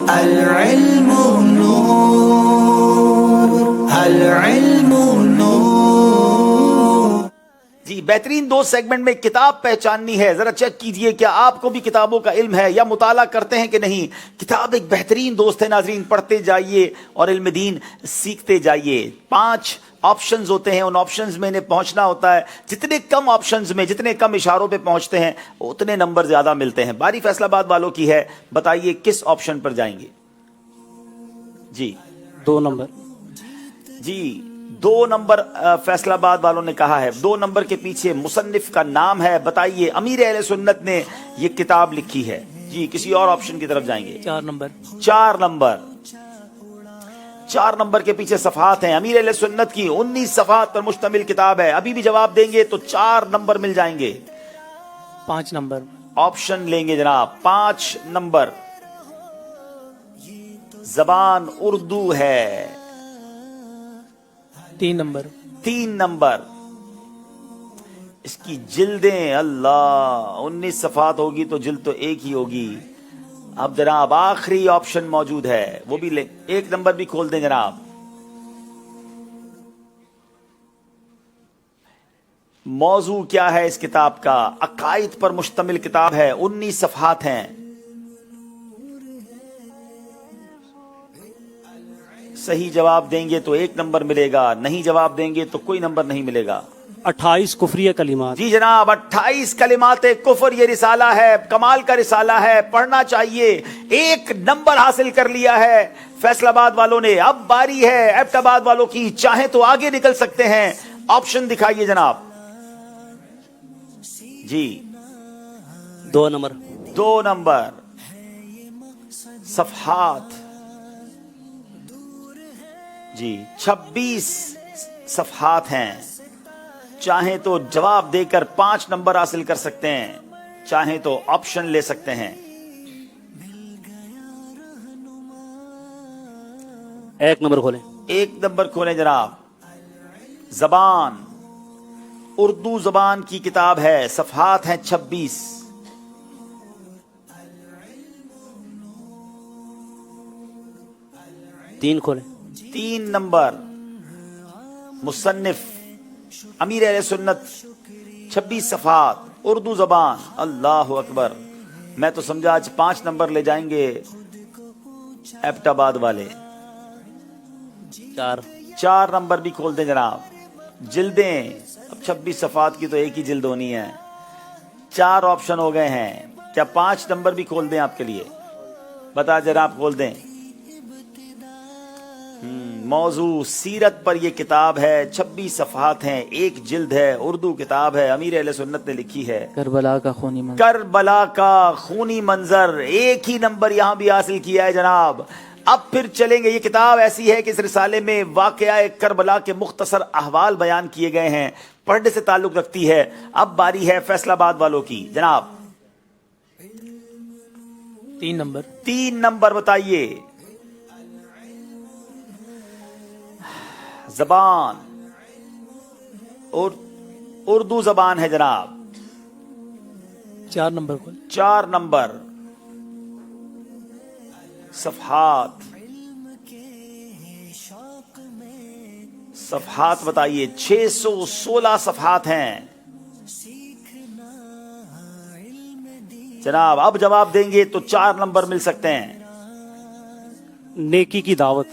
العلم نور، العلم نور۔ جی بہترین دو سیگمنٹ میں کتاب پہچاننی ہے، ذرا چیک کیجئے کیا آپ کو بھی کتابوں کا علم ہے یا مطالعہ کرتے ہیں کہ نہیں۔ کتاب ایک بہترین دوست ہے ناظرین، پڑھتے جائیے اور علم دین سیکھتے جائیے۔ 5 آپشنز ہوتے ہیں، ان آپشنز میں انہیں پہنچنا ہوتا ہے، جتنے کم آپشنز میں جتنے کم اشاروں پہ پہنچتے ہیں اتنے نمبر زیادہ ملتے ہیں۔ باری فیصل آباد والوں کی ہے، بتائیے کس آپشن پر جائیں گے؟ جی 2 نمبر۔ جی 2 نمبر فیصل آباد والوں نے کہا ہے۔ 2 نمبر کے پیچھے مصنف کا نام ہے، بتائیے امیر اہل سنت نے یہ کتاب لکھی ہے۔ جی کسی اور آپشن کی طرف جائیں گے؟ 4 نمبر۔ 4 نمبر۔ 4 نمبر کے پیچھے صفحات ہیں، امیر اہل سنت کی 19 صفحات پر مشتمل کتاب ہے۔ ابھی بھی جواب دیں گے تو 4 نمبر مل جائیں گے۔ 5 نمبر۔ آپشن لیں گے جناب 5 نمبر۔ زبان اردو ہے۔ 3 نمبر۔ 3 نمبر۔ اس کی جلدیں اللہ 19 صفحات ہوگی تو جلد تو ایک ہی ہوگی۔ اب جناب آخری آپشن موجود ہے، وہ بھی لیں، 1 نمبر بھی کھول دیں جناب۔ موضوع کیا ہے اس کتاب کا؟ عقائد پر مشتمل کتاب ہے، 19 صفحات ہیں۔ صحیح جواب دیں گے تو 1 نمبر ملے گا، نہیں جواب دیں گے تو کوئی نمبر نہیں ملے گا۔ 28 کفریہ کلمات۔ جی جناب 28 کلمات کفر یہ رسالہ ہے، کمال کا رسالہ ہے، پڑھنا چاہیے۔ 1 نمبر حاصل کر لیا ہے فیصل آباد والوں نے۔ اب باری ہے ایبٹ آباد والوں کی، چاہیں تو آگے نکل سکتے ہیں۔ آپشن دکھائیے جناب۔ جی 2 نمبر۔ 2 نمبر۔ صفحات جی 26 صفحات ہیں، چاہیں تو جواب دے کر 5 نمبر حاصل کر سکتے ہیں، چاہیں تو آپشن لے سکتے ہیں۔ 1 نمبر کھولیں۔ 1 نمبر کھولیں جناب۔ زبان اردو زبان کی کتاب ہے، صفحات ہیں 26۔ 3 کھولیں۔ 3 نمبر۔ مصنف امیر اہل سنت، 26 صفحات، اردو زبان۔ اللہ اکبر، میں تو سمجھا آج 5 نمبر لے جائیں گے ایبٹ آباد والے۔ 4 نمبر بھی کھول دیں جناب۔ جلدیں اب 26 صفحات کی تو ایک ہی جلد ہونی ہے۔ 4 آپشن ہو گئے ہیں، کیا 5 نمبر بھی کھول دیں آپ کے لیے؟ بتا جناب کھول دیں۔ موضوع سیرت پر یہ کتاب ہے، 26 صفحات ہیں، 1 جلد ہے، اردو کتاب ہے، امیر اہل سنت نے لکھی ہے۔ کربلا کا خونی منظر۔ کربلا کا خونی منظر، 1 ہی نمبر یہاں بھی حاصل کیا ہے جناب۔ اب پھر چلیں گے، یہ کتاب ایسی ہے کہ اس رسالے میں واقعہ کربلا کے مختصر احوال بیان کیے گئے ہیں، پڑھنے سے تعلق رکھتی ہے۔ اب باری ہے فیصل آباد والوں کی جناب۔ 3 نمبر۔ 3 نمبر بتائیے۔ زبان اور اردو زبان ہے جناب۔ 4 نمبر کھولیں۔ 4 نمبر۔ صفحات بتائیے، 616 صفحات ہیں جناب۔ اب جواب دیں گے تو 4 نمبر مل سکتے ہیں۔ نیکی کی دعوت۔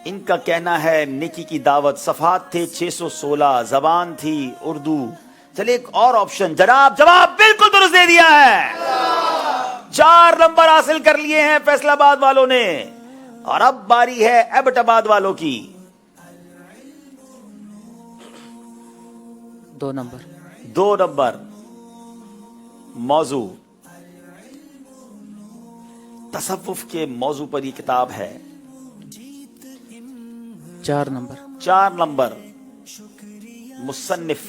ان کا کہنا ہے نیکی کی دعوت۔ صفحات تھے 616، زبان تھی اردو۔ چلے ایک اور آپشن جناب، جواب بالکل درست دے دیا ہے۔ 4 نمبر حاصل کر لیے ہیں فیصل آباد والوں نے، اور اب باری ہے ایبٹ آباد والوں کی۔ 2 نمبر۔ 2 نمبر۔ موضوع تصوف کے موضوع پر یہ کتاب ہے۔ 4 نمبر۔ 4 نمبر۔ مصنف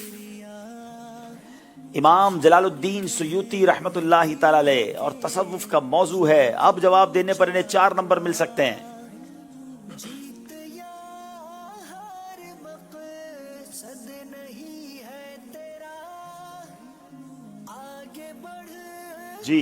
امام جلال الدین سیوطی رحمت اللہ تعالی علیہ، اور تصوف کا موضوع ہے۔ اب جواب دینے پر انہیں 4 نمبر مل سکتے ہیں۔ جی